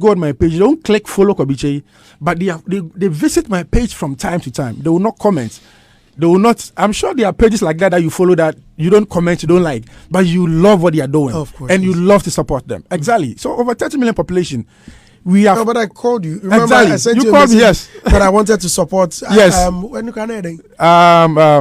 go on my page. They don't click follow Kobby Kyei, but they visit my page from time to time. They will not comment. They will not. I'm sure there are pages like that you follow that you don't comment, you don't like, but you love what they are doing, of course, and you love to support them. Exactly. So over 30 million population. We have. No, but I called you. Remember, exactly. I sent you a called me, message yes. that I wanted to support. Yes. When you can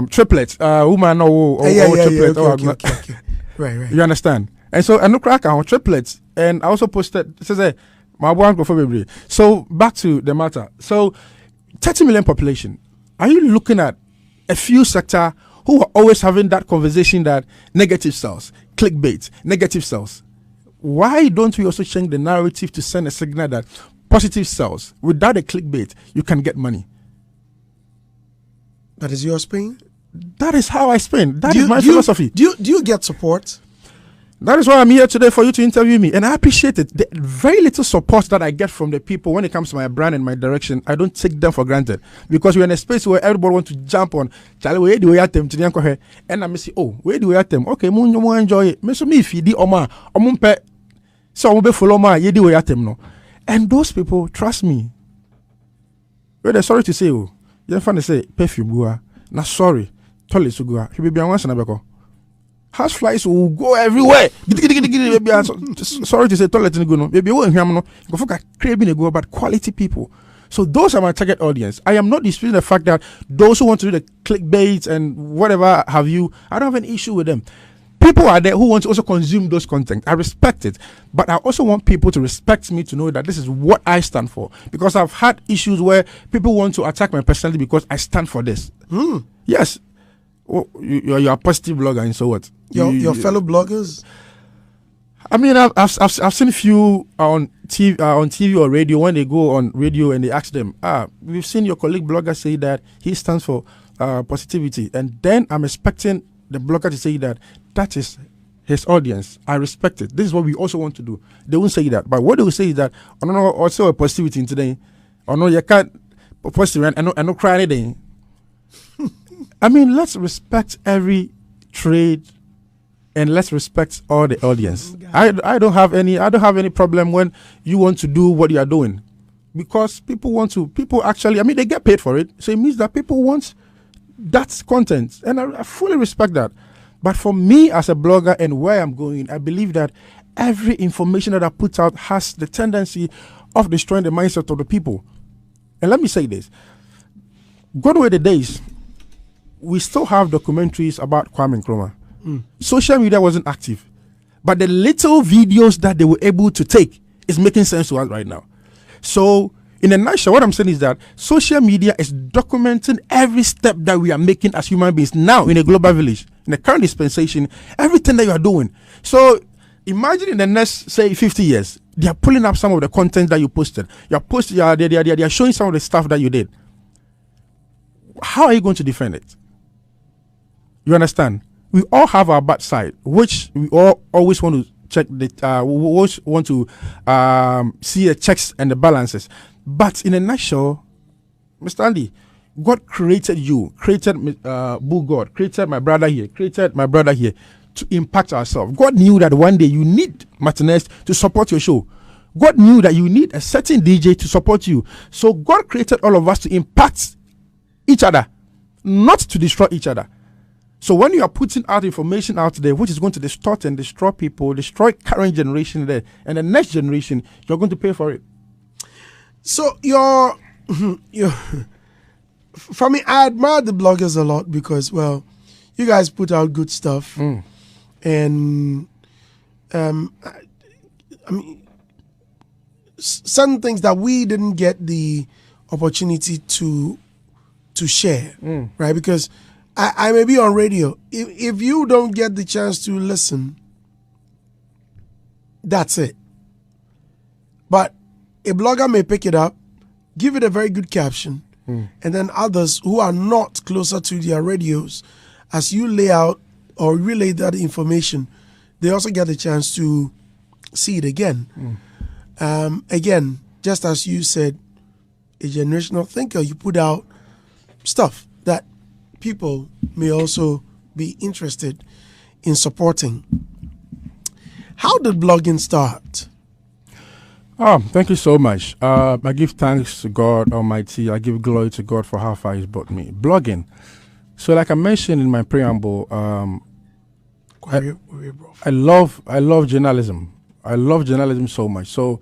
triplet. Woman or triplet. Okay. Right. You understand? And so I no crack on triplets. And I also posted. It says, my one go for baby. So back to the matter. So 30 million population. Are you looking at a few sector who are always having that conversation that negative sells, clickbait, negative sells? Why don't we also change the narrative to send a signal that positive sells? Without a clickbait, you can get money. That is your spin? That is how I spin. That is my philosophy. Do you get support? That is why I'm here today, for you to interview me. And I appreciate it. The very little support that I get from the people when it comes to my brand and my direction, I don't take them for granted. Because we're in a space where everybody wants to jump on. Where do we at them? And I say, oh, where do we at them? Okay, more enjoy it. Me if you Oma, so I'm be follow my ye do we at them no. And those people trust me. Well, they're sorry to say, oh, you're fun to say perfume go. Not sorry. Toilet to go. He be on once and a house flies will go everywhere. Sorry to say, toilet in go no. Baby, won't hear no. Go for craving go about quality people. So those are my target audience. I am not disputing the fact that those who want to do the clickbait and whatever have you, I don't have an issue with them. People are there who want to also consume those content. I respect it, but I also want people to respect me, to know that this is what I stand for. Because I've had issues where people want to attack my personality because I stand for this. Yes. Oh, you're a positive blogger, and so what? Your fellow bloggers? I mean, I've seen a few on TV or radio. When they go on radio and they ask them, we've seen your colleague blogger say that he stands for positivity, and then I'm expecting the blogger to say that is his audience. I respect it. This is what we also want to do. They won't say that, but what they will say is that I don't know, also a positivity in today. Or no, you can't positive and no cry anything. I mean, let's respect every trade, and let's respect all the audience. I don't have any problem when you want to do what you are doing, because people actually, I mean, they get paid for it, so it means that people want that content, and I fully respect that. But for me as a blogger and where I'm going, I believe that every information that I put out has the tendency of destroying the mindset of the people. And let me say this: gone away the days we still have documentaries about Kwame Nkrumah. Social media wasn't active, but the little videos that they were able to take is making sense to us right now. So in a nutshell, what I'm saying is that social media is documenting every step that we are making as human beings now in a global village, in the current dispensation, everything that you are doing. So imagine in the next, say, 50 years, they are pulling up some of the content that you posted. They are showing some of the stuff that you did. How are you going to defend it? You understand? We all have our bad side, which we all always want to check. We always want to see the checks and the balances. But in a nutshell, Mr. Andy, God created you, created Boo God, created my brother here, to impact ourselves. God knew that one day you need Martinez to support your show. God knew that you need a certain DJ to support you. So God created all of us to impact each other, not to destroy each other. So when you are putting out information out there which is going to distort and destroy people, destroy current generation there, and the next generation, you're going to pay for it. So your for me, I admire the bloggers a lot because, well, you guys put out good stuff, and I mean, some things that we didn't get the opportunity to share, right? Because I may be on radio. If you don't get the chance to listen, that's it. But a blogger may pick it up, give it a very good caption, and then others who are not closer to their radios, as you lay out or relay that information, they also get a chance to see it again. Again, just as you said, a generational thinker, you put out stuff that people may also be interested in supporting. How did blogging start? Oh, thank you so much. I give thanks to God Almighty. I give glory to God for how far He's brought me. Blogging. So, like I mentioned in my preamble, I love journalism. I love journalism so much. So,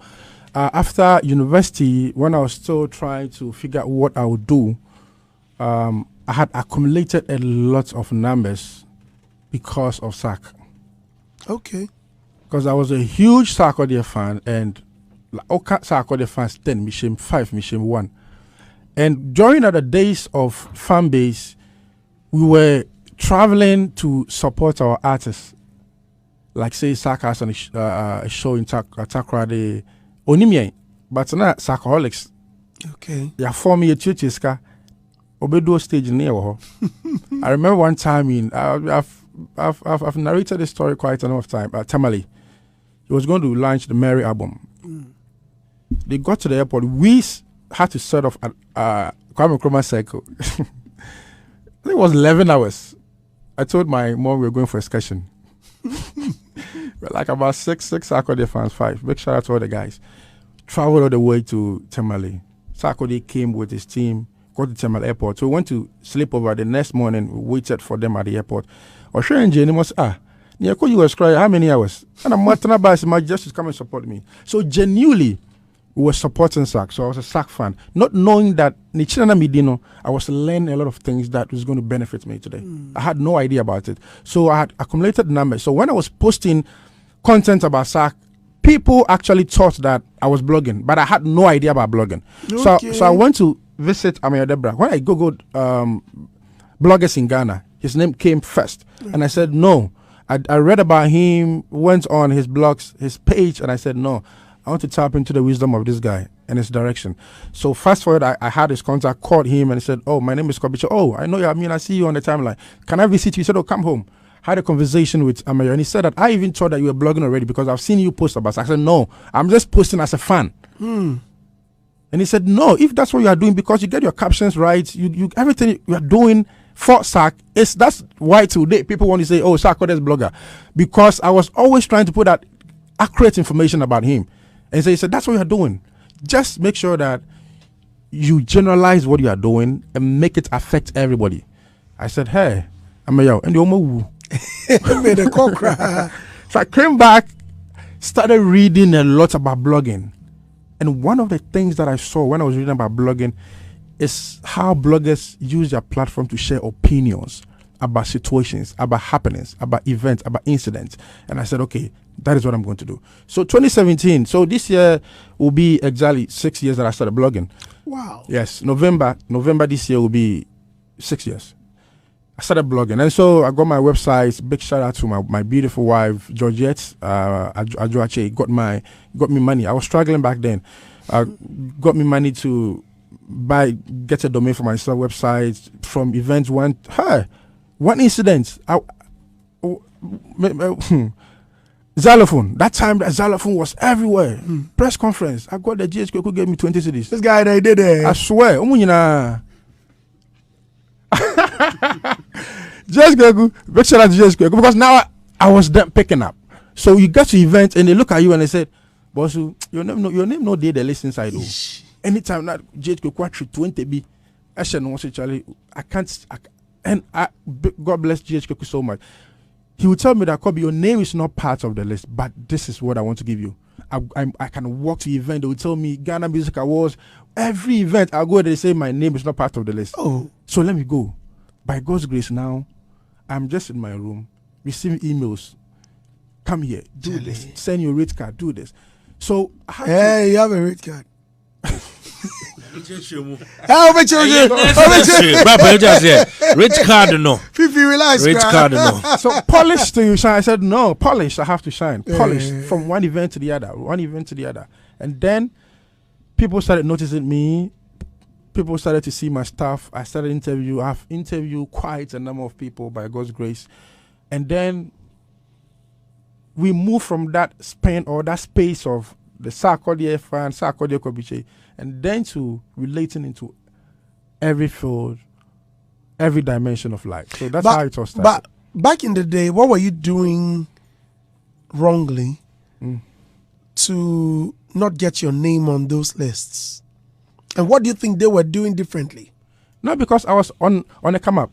after university, when I was still trying to figure out what I would do, I had accumulated a lot of numbers because of SAC. Okay. Because I was a huge Sarkodie fan, and Sarkodie fans 10, mission 5, mission 1. And during the days of fan base, we were traveling to support our artists. Like say Sark has on a show in Takrade, Onimye, but not Sarkoholics. Okay. Yeah, for me a chuchiska, Obedo stage near. I remember one time I've narrated this story quite a number of times. Tamale, he was going to launch the Mary album. They got to the airport. We had to set off at Kwame Nkrumah Circle. I think it was 11 hours. I told my mom we were going for a excursion. We're like about six Sarkodie fans, 5. Big shout out to all the guys. Traveled all the way to Tamale. Sarkodie came with his team, got to Tamale Airport. So we went to sleep over. The next morning, we waited for them at the airport. Osho and Jenny must you was crying how many hours? And I'm not about my just to come and support me. So genuinely, we were supporting SAC. So I was a SAC fan, not knowing that Nichina Midino, I was learning a lot of things that was going to benefit me today. I had no idea about it. So I had accumulated numbers. So when I was posting content about SAC, people actually thought that I was blogging, but I had no idea about blogging. Okay. So I went to visit Amir Debra. When I googled bloggers in Ghana, his name came first. And I said, no. I read about him, went on his blogs, his page, and I said, no, I want to tap into the wisdom of this guy and his direction. So fast forward, I had his contact, called him, and he said, oh, my name is Kobby Kyei. Oh, I know you. I mean, I see you on the timeline. Can I visit you? He said, oh, come home. Had a conversation with Amir, and he said that I even thought that you were blogging already because I've seen you post about it. I said, no, I'm just posting as a fan. And he said, no, if that's what you are doing, because you get your captions right, you everything you are doing for SAC, that's why today people want to say, oh, Sarkodie's blogger. Because I was always trying to put out accurate information about him. And so he said, that's what you are doing. Just make sure that you generalize what you are doing and make it affect everybody. I said, hey, I'm a yo, and made a cock. So I came back, started reading a lot about blogging. And one of the things that I saw when I was reading about blogging is how bloggers use their platform to share opinions about situations, about happenings, about events, about incidents. And I said, okay, that is what I'm going to do. So 2017, so this year will be exactly 6 years that I started blogging. Wow. Yes, November this year will be 6 years. I started blogging. And so I got my website. Big shout out to my beautiful wife, Georgette Ajuache, got me money. I was struggling back then. Got me money to get a domain for myself, website, from events. One incident. Xylophone. That time that xylophone was everywhere. Press conference. I got the GHQ who gave me 20 cities. This guy they did it. I swear. GHQ, big shout out to GHQ, because now I was done picking up. So you get to events and they look at you and they said, boss, your name no day the list inside. Anytime that GHQ quattro 20B, I said no, Charlie, I can't. God bless GHQ so much. He would tell me that, Kobby, your name is not part of the list, but this is what I want to give you. I can walk to the event. They will tell me Ghana Music Awards. Every event I go, they say my name is not part of the list. Oh, so let me go. By God's grace, now I'm just in my room receiving emails. Come here, do this. Send your rate card. Do this. So hey, you have a rate card. Rich card no. Fifi relax. Rich card no. So polish till you shine. I said no, polish. I have to shine. Polish from one event to the other, and then people started noticing me. People started to see my stuff. I started interview. I've interviewed quite a number of people by God's grace, and then we moved from that span or that space of the Sarkodie fan, Sarkodie Kobby Kyei, and then to relating into every field, every dimension of life. So that's how it all started. But back in the day, what were you doing wrongly to not get your name on those lists? And what do you think they were doing differently? No, because I was on a come up.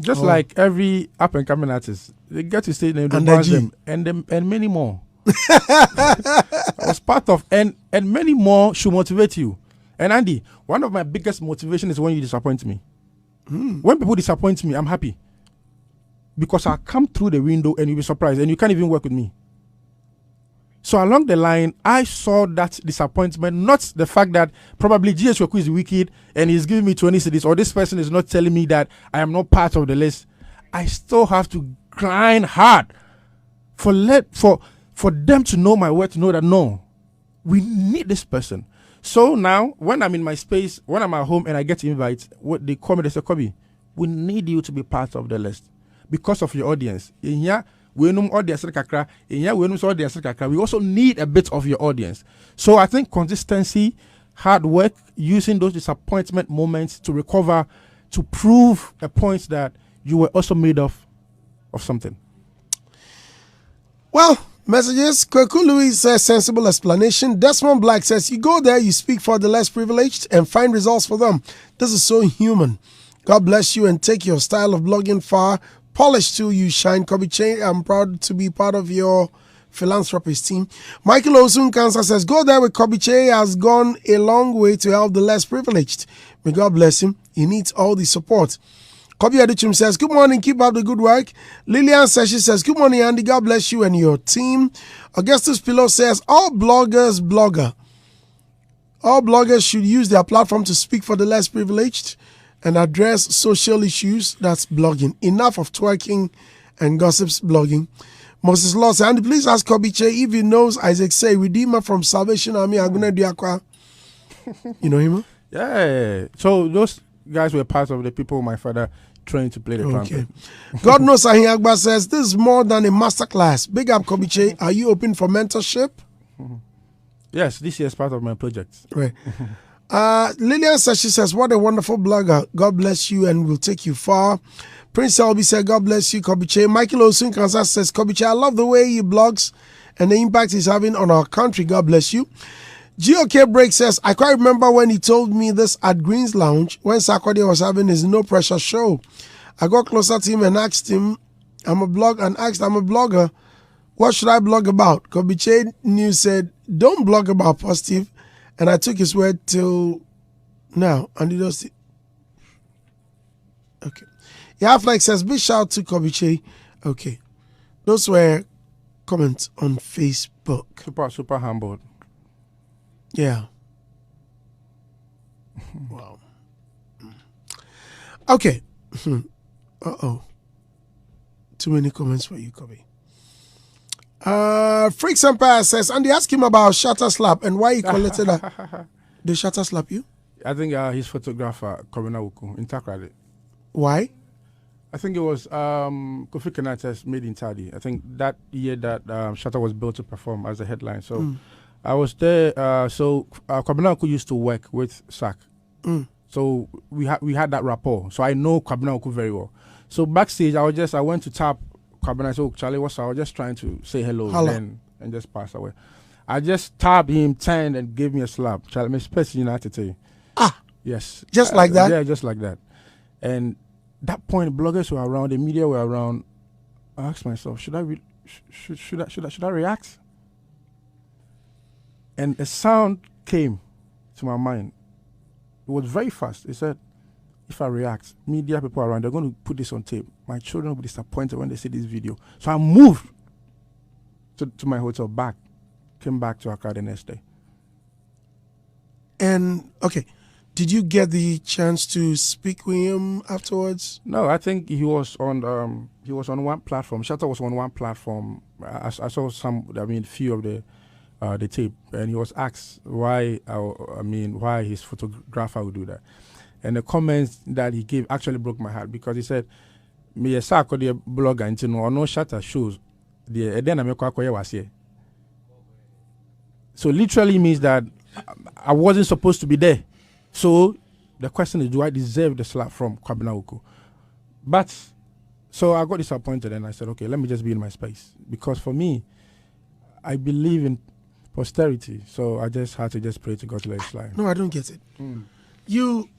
Just like every up and coming artist, they get to stay named them and many more. I was part of and many more should motivate you. And Andy, one of my biggest motivation is when you disappoint me. When people disappoint me, I'm happy. Because I come through the window and you'll be surprised and you can't even work with me. So along the line, I saw that disappointment, not the fact that probably GS Weku is wicked and he's giving me 20 cities, or this person is not telling me that I am not part of the list. I still have to grind hard for them to know my word, to know that no, we need this person. So now, when I'm in my space, when I'm at home and I get invites, what they call me, they say, Kobby, we need you to be part of the list because of your audience. We also need a bit of your audience. So I think consistency, hard work, using those disappointment moments to recover, to prove a point that you were also made of something. Well, messages. Kweku Louis says sensible explanation. Desmond Black says you go there, you speak for the less privileged and find results for them. This is so human. God bless you and take your style of blogging far. Polish till you shine. Kobby Kyei, I'm proud to be part of your philanthropist team. Michael Osun Cancer says, go there with Kobby Kyei has gone a long way to help the less privileged. May God bless him. He needs all the support. Kobby Aduchim says, good morning, keep up the good work. Lillian says, she says, good morning, Andy. God bless you and your team. Augustus Pillow says, all bloggers should use their platform to speak for the less privileged and address social issues. That's blogging. Enough of twerking and gossips blogging. Moses Law said, Andy, please ask Kobby Kyei if he knows Isaac Say, Redeemer from Salvation Army, Aguna Diakwa. You know him? Yeah. So those guys were part of the people my father trained to play the trumpet. God knows Sahin Agba says, this is more than a masterclass. Big up, Kobby Kyei. Are you open for mentorship? Yes, this year is part of my project. Right. Lillian says, she says, what a wonderful blogger. God bless you and will take you far. Prince Selby said, God bless you, Kobby Kyei. Michael Osun Kansas says, Kobby Kyei, I love the way he blogs and the impact he's having on our country. God bless you. GOK Break says, I quite remember when he told me this at Green's Lounge when Sarkodie was having his no pressure show. I got closer to him and asked him, I'm a blogger. What should I blog about? Kobby Kyei News said, don't blog about positive. And I took his word till now. And he does it. Okay. Yaflek says, big shout to Kobby Kyei. Okay. Those were comments on Facebook. Super humbled. Yeah. Wow. Okay. Uh-oh. Too many comments for you, Kobby. Freaks Empire says, and they ask him about Shatta slap and why he collected that. Did Shatta slap you? I think his photographer, Kobby in Takrade. Why? I think it was Kofi Kenyatta's Made in Tadi. I think that year that Shatta was built to perform as a headline. So I was there. So Kobby used to work with SAC. So we had that rapport. So I know Kobby very well. So backstage, I went to tap Kobby. I said, oh, Charlie, what's up? I was just trying to say hello and just pass away. I just tapped him, turned and gave me a slap. Charlie, Miss Person United to you. Yes. Just like that? Yeah, just like that. And that point, bloggers were around, the media were around. I asked myself, should I react? And a sound came to my mind. It was very fast. It said, if I react, media people around, they're going to put this on tape. My children will be disappointed when they see this video. So I moved to my hotel came back to Accra the next day. And, okay, did you get the chance to speak with him afterwards? No, I think he was on one platform. Shatta was on one platform. I saw few of the tape, and he was asked why his photographer would do that. And the comments that he gave actually broke my heart because he said, "Me a Sarkodie blogger into no Shatta shows the Eden America was here." So literally means that I wasn't supposed to be there. So the question is, do I deserve the slap from Kobby? But so I got disappointed and I said, okay, let me just be in my space because for me, I believe in posterity. So I just had to just pray to God to let it slide. No, I don't get it. You,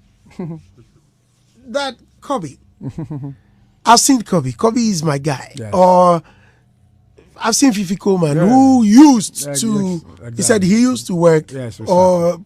that Kobby. I've seen Kobby. Kobby is my guy. Yes. Or I've seen Fifi Coleman, Yeah. who used to. Yes, He exactly. said he used to work Yes, or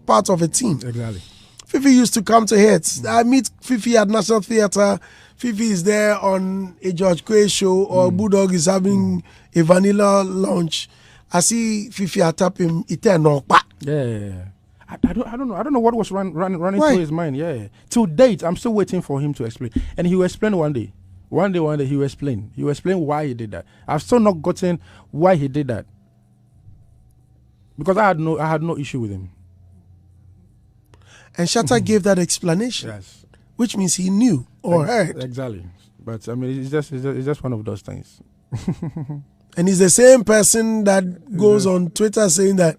part of a team. Exactly. Fifi used to come to hits. I meet Fifi at National Theatre. Fifi is there on a George Quay show, or Bulldog is having a vanilla lunch. I see Fifi tap him. Yeah. I don't know. I don't know what was running Why? through his mind. Yeah. To date, I'm still waiting for him to explain. And he will explain one day. One day he will explain. He will explain why he did that. I've still not gotten why he did that. Because I had no issue with him. And Shatta gave that explanation, Yes. which means he knew or heard. Exactly. But I mean, it's just one of those things. And he's the same person that goes on Twitter saying that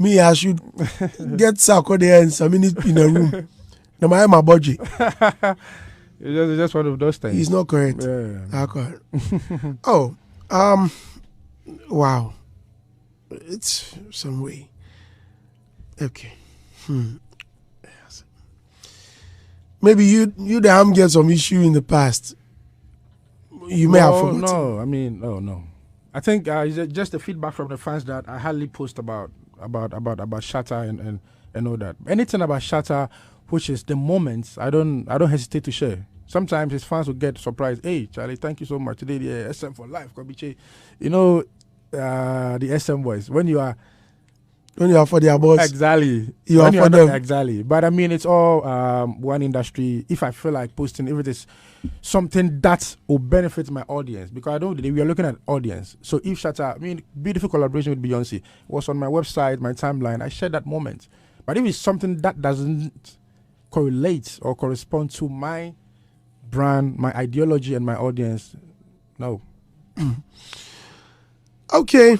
I should get Sarkodie and some minute in a room. No, I am a budget. It's just one of those things. He's not correct. Yeah. Correct. Oh, wow. It's some way. Okay. Maybe you the get some issue in the past. You may have forgotten. No, I mean, no. I think it's just the feedback from the fans that I hardly post about Shatta and all that. Anything about Shatta, which is the moments, I don't hesitate to share. Sometimes his fans will get surprised. Hey, Charlie, thank you so much. Today, the SM for life, Kobby Kyei. You know, the SM boys. When you are for their boss, exactly. You are for them, exactly. But I mean, it's all one industry. If I feel like posting, if it is something that will benefit my audience, because I don't. We are looking at audience. So if Shatta, I mean, beautiful collaboration with Beyonce was on my website, my timeline. I shared that moment. But if it's something that doesn't correlate or correspond to my brand, my ideology, and my audience, no. Okay.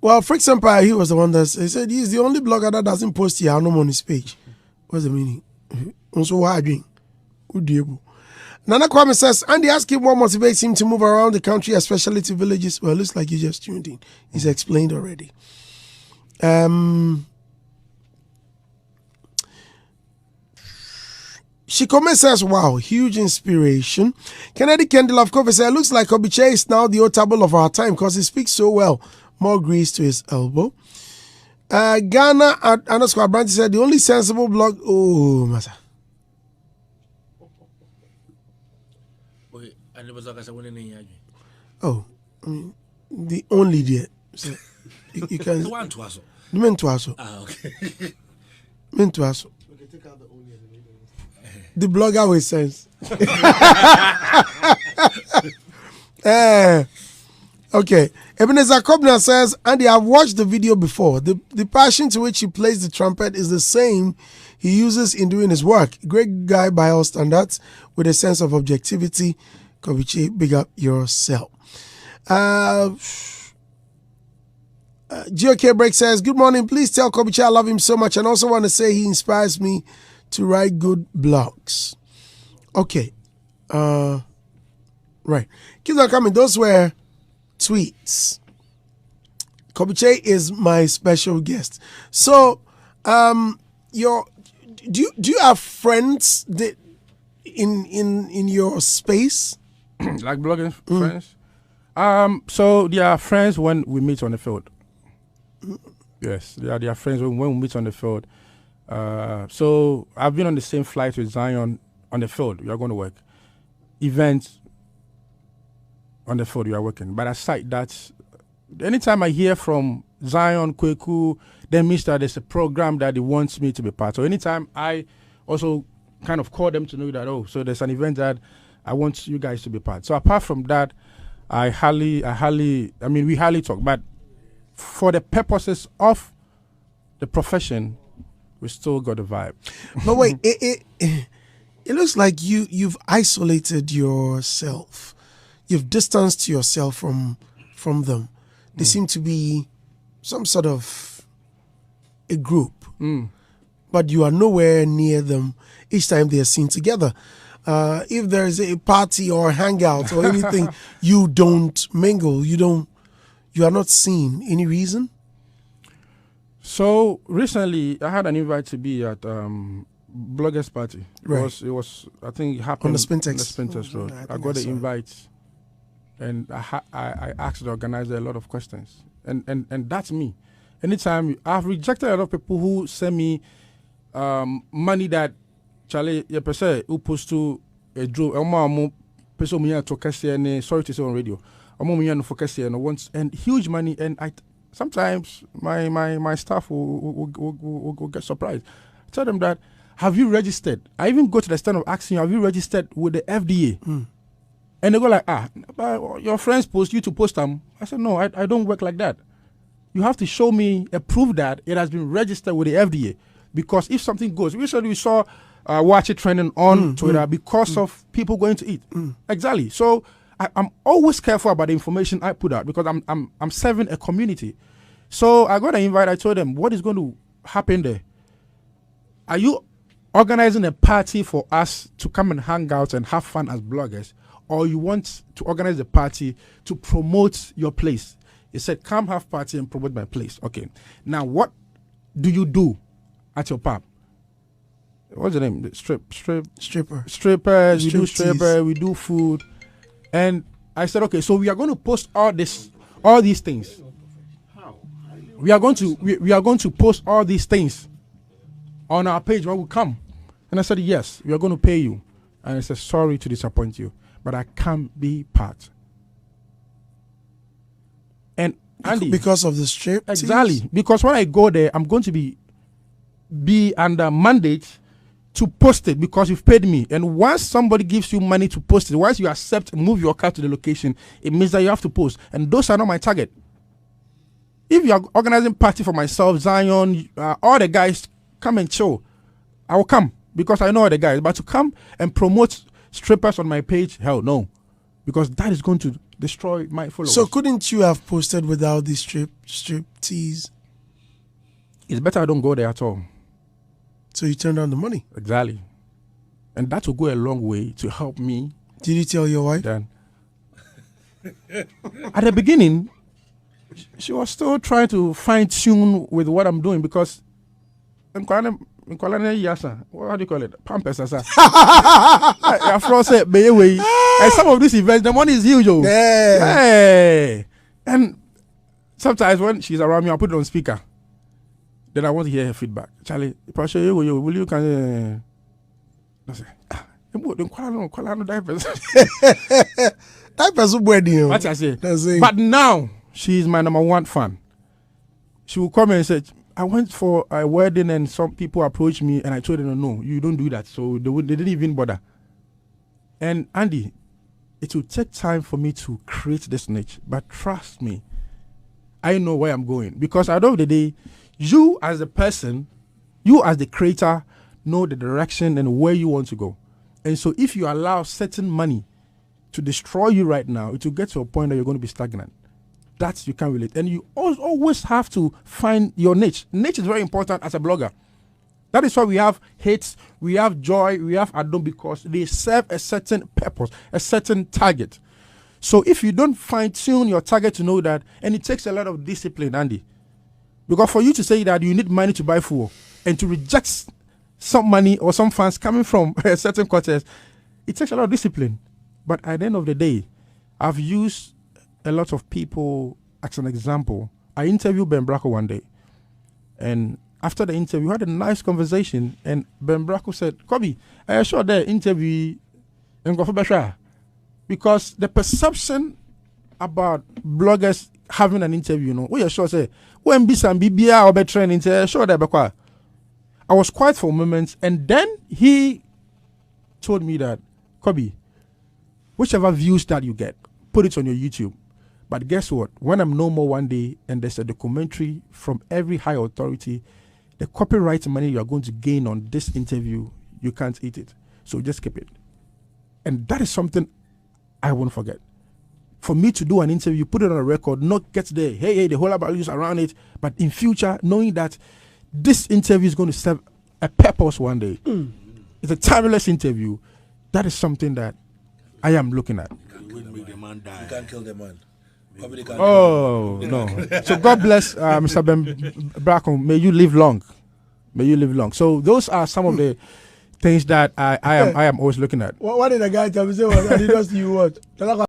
Well, Frick Empire, he was the one that he said he's the only blogger that doesn't post eerm on his page. What's the meaning? Also, what are you doing? Nana Kwame says, Andy, ask him what motivates him to move around the country, especially to villages. Well, it looks like you just tuned in. He's explained already. Shikome says, wow, huge inspiration. Kennedy Kendall of Kofi says, looks like Kobby Kyei is now the Otable of our time because he speaks so well. More grease to his elbow. Ghana _ Branch said, the only sensible blog. Oh, Masa. Oh, I mean, the only dear. So you can. The one to us. The men to us. Ah, okay. Men to us. The blogger with sense. Okay. Ebenezer Kobna says, Andy, I've watched the video before. The passion to which he plays the trumpet is the same he uses in doing his work. Great guy by all standards with a sense of objectivity. Kobby Kyei, big up yourself. GOK Break says, good morning. Please tell Kobby Kyei I love him so much and also want to say he inspires me to write good blogs. Okay. Right. Keep on coming. Those were tweets. Kobby Kyei is my special guest. So, do you have friends that in your space? Like blogging friends? So they are friends when we meet on the field. Yes, they are friends when we meet on the field. So I've been on the same flight with Zion on the field. We are going to work. Events on the field, we are working. But aside that, anytime I hear from Zion, Kweku, then means that there's a program that he wants me to be part of. So anytime I also kind of call them to know that, oh, so there's an event that I want you guys to be part. So apart from that, we hardly talk. But for the purposes of the profession, we still got the vibe. But wait, it looks like you've isolated yourself. You've distanced yourself from them. They seem to be some sort of a group, but you are nowhere near them each time they are seen together. If there is a party or hangout or anything, you don't mingle. You you are not seen? Any reason? So recently, I had an invite to be at Bloggers Party. Right. It was I think it happened On the Spintex. on the Spintex Road. I I think got I the saw it. invite, and I asked the organizer a lot of questions, and that's me. Anytime I've rejected a lot of people who send me money that Charlie you per se who post to a draw person me to kasi and sorry to say on radio. Me no focus and once and huge money and I sometimes my staff will get surprised. I tell them that have you registered? I even go to the extent of asking you, have you registered with the FDA? And they go like, but your friends post you to post them. I said, no, I don't work like that. You have to show me a proof that it has been registered with the FDA. Because if something goes, recently we saw watch it trending on Twitter because of people going to eat. Exactly. So I'm always careful about the information I put out because I'm serving a community. So I got an invite. I told them what is going to happen there. Are you organizing a party for us to come and hang out and have fun as bloggers, or you want to organize a party to promote your place? He said, come have party and promote my place. Okay. Now, what do you do at your pub? What's the name? Stripper. Strippers. We do Striptease. stripper. We do food. And I said, okay, so we are going to post all these things. We are going to post all these things on our page when we come. And I said, yes, we are going to pay you. And I said, sorry to disappoint you, but I can't be part. And Andy, Because of the strip? exactly, because when I go there, I'm going to be under mandate to post it because you've paid me. And once somebody gives you money to post it, once you accept, move your car to the location, it means that you have to post. And those are not my target. If you are organizing party for myself, Zion, all the guys come and chill, I will come because I know all the guys. But to come and promote strippers on my page, hell no, because that is going to destroy my followers. So couldn't you have posted without the strip tease? It's better I don't go there at all. So you turned down the money. Exactly. And that will go a long way to help me. Did you tell your wife? Then at the beginning, she was still trying to fine tune with what I'm doing because what do you call it? Pampers. And some of these events, the money is huge. Yeah. Hey. And sometimes when she's around me, I'll put it on speaker. Then I want to hear her feedback. Charlie, will you can I say, diapers. Diapers are wedding. What I say? But now she is my number one fan. She will come and say, I went for a wedding and some people approached me and I told them, no, you don't do that. So they didn't even bother. And Andy, it will take time for me to create this niche. But trust me, I know where I'm going. Because at the end of the day, you as a person, you as the creator, know the direction and where you want to go. And so if you allow certain money to destroy you right now, it will get to a point that you're going to be stagnant. That you can't relate. And you always have to find your niche. Niche is very important as a blogger. That is why we have hits, we have joy, we have add-on, because they serve a certain purpose, a certain target. So if you don't fine-tune your target to know that, and it takes a lot of discipline, Andy. Because for you to say that you need money to buy food and to reject some money or some funds coming from a certain quarters, it takes a lot of discipline. But at the end of the day, I've used a lot of people as an example. I interviewed Ben Bracco one day, and after the interview, we had a nice conversation, and Ben Bracco said, Kobby, I saw the interview in Gofabasha, because the perception about bloggers having an interview, we are sure say, when Bisan BBA or better training, sure that I was quiet for a moment, and then he told me that, Kobby, whichever views that you get, put it on your YouTube. But guess what? When I'm no more one day and there's a documentary from every high authority, the copyright money you are going to gain on this interview, you can't eat it. So just keep it. And that is something I won't forget. For me to do an interview, put it on a record, not get there, hey, the whole values around it, but in future, knowing that this interview is going to serve a purpose one day. It's a timeless interview. That is something that I am looking at. You wouldn't make the man die. You can't kill the man. Oh no! So God bless Mr. Ben Brackon. May you live long. May you live long. So those are some of the things that I am always looking at. What did the guy tell me? Say, what? Adidas, you what?